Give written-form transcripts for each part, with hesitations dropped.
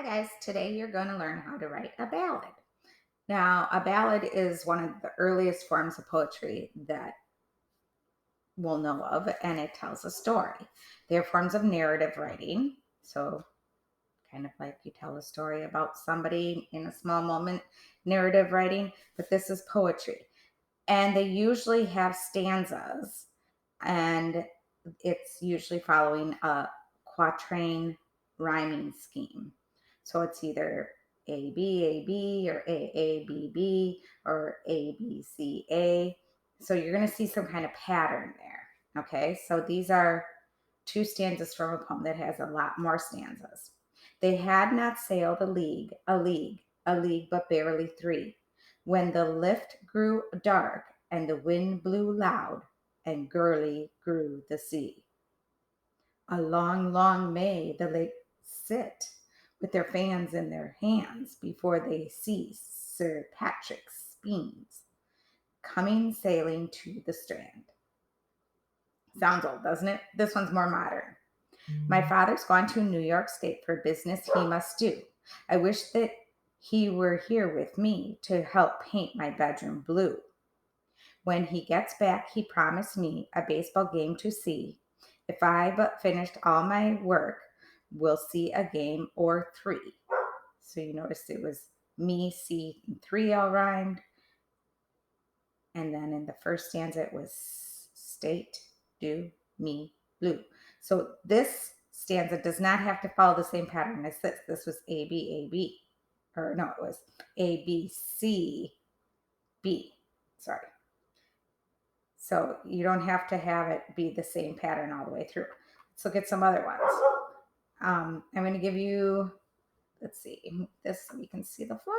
Hi guys, today you're going to learn how to write a ballad. Now, a ballad is one of the earliest forms of poetry that we'll know of, and it tells a story. They're forms of narrative writing, so kind of like you tell a story about somebody in a small moment, narrative writing, but this is poetry. And they usually have stanzas, and it's usually following a quatrain rhyming scheme. So it's either A B, or A B B, or A B C A. So you're going to see some kind of pattern there. Okay, so these are two stanzas from a poem that has a lot more stanzas. They had not sailed a league, but barely three, when the lift grew dark and the wind blew loud, and gurly grew the sea. A long, long may the lake sit, with their fans in their hands, before they cease Sir Patrick's speens, coming sailing to the strand. Sounds old, doesn't it? This one's more modern. My father's gone to New York State for business he must do. I wish that he were here with me to help paint my bedroom blue. When he gets back, he promised me a baseball game to see. If I but finished all my work, we'll see a game or three. So you notice it was me, see, and three all rhymed. And then in the first stanza, it was state, do, me, blue. So this stanza does not have to follow the same pattern as this. This was A, B, A, B. Or no, it was A, B, C, B. Sorry. So you don't have to have it be the same pattern all the way through. Let's look at some other ones. I'm going to give you, let's see, this so we can see the flower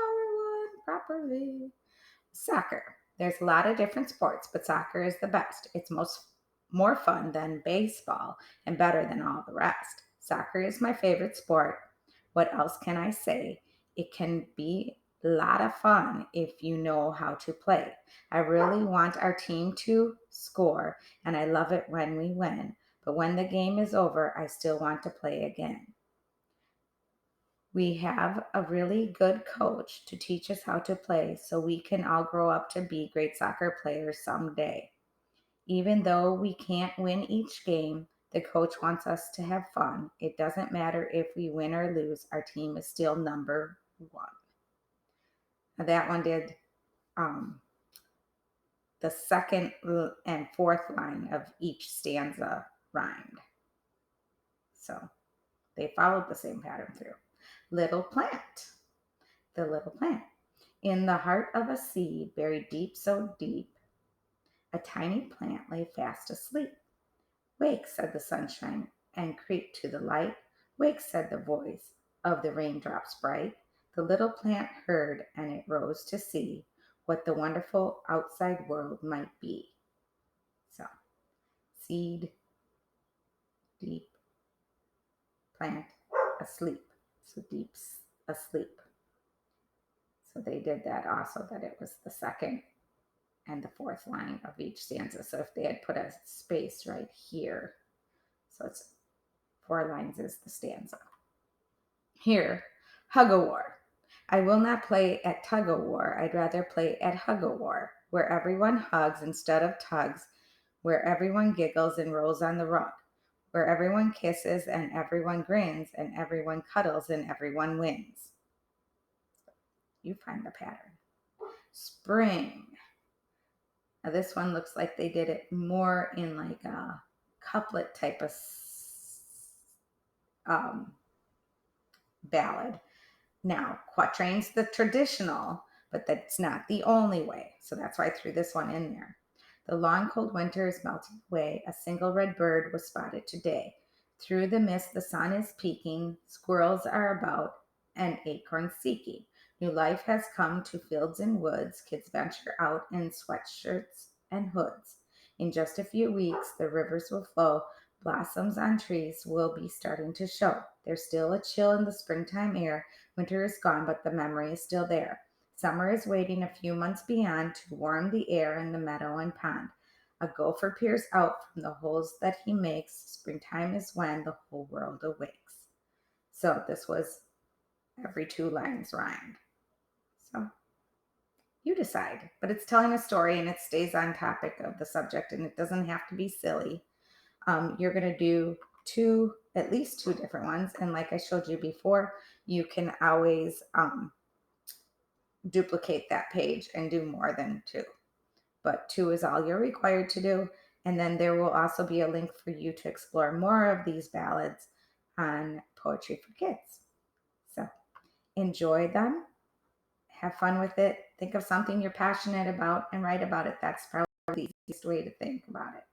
one properly. Soccer. There's a lot of different sports, but soccer is the best. It's more fun than baseball and better than all the rest. Soccer is my favorite sport. What else can I say? It can be a lot of fun if you know how to play. I really want our team to score, and I love it when we win. But when the game is over, I still want to play again. We have a really good coach to teach us how to play so we can all grow up to be great soccer players someday. Even though we can't win each game, the coach wants us to have fun. It doesn't matter if we win or lose, our team is still number one. Now that one did um, the second and fourth line of each stanza rhymed. So they followed the same pattern through. Little plant. The little plant. In the heart of a sea, buried deep, so deep, a tiny plant lay fast asleep. Wake, said the sunshine, and creep to the light. Wake, said the voice of the raindrops bright. The little plant heard, and it rose to see what the wonderful outside world might be. So, seed, deep, plant, asleep. So, deep's asleep. So, they did that also, that it was the second and the fourth line of each stanza. So if they had put a space right here, so it's 4 lines is the stanza. Here, hug-a-war. I will not play at tug-a-war. I'd rather play at hug-a-war, where everyone hugs instead of tugs, where everyone giggles and rolls on the rug, where everyone kisses and everyone grins and everyone cuddles and everyone wins. You find the pattern. Spring. Now this one looks like they did it more in like a couplet type of um, ballad. Now, quatrain's the traditional, but that's not the only way. So that's why I threw this one in there. The long cold winter is melting away. A single red bird was spotted today. Through the mist, the sun is peeking. Squirrels are about and acorns seeking. New life has come to fields and woods. Kids venture out in sweatshirts and hoods. In just a few weeks, the rivers will flow. Blossoms on trees will be starting to show. There's still a chill in the springtime air. Winter is gone, but the memory is still there. Summer is waiting a few months beyond to warm the air in the meadow and pond. A gopher peers out from the holes that he makes. Springtime is when the whole world awakes. So this was every 2 lines rhymed. So you decide, but it's telling a story and it stays on topic of the subject and it doesn't have to be silly. You're going to do at least two different ones. And like I showed you before, you can always duplicate that page and do more than two. But two is all you're required to do. And then there will also be a link for you to explore more of these ballads on Poetry for Kids. So enjoy them, have fun with it, think of something you're passionate about and write about it. That's probably the easiest way to think about it.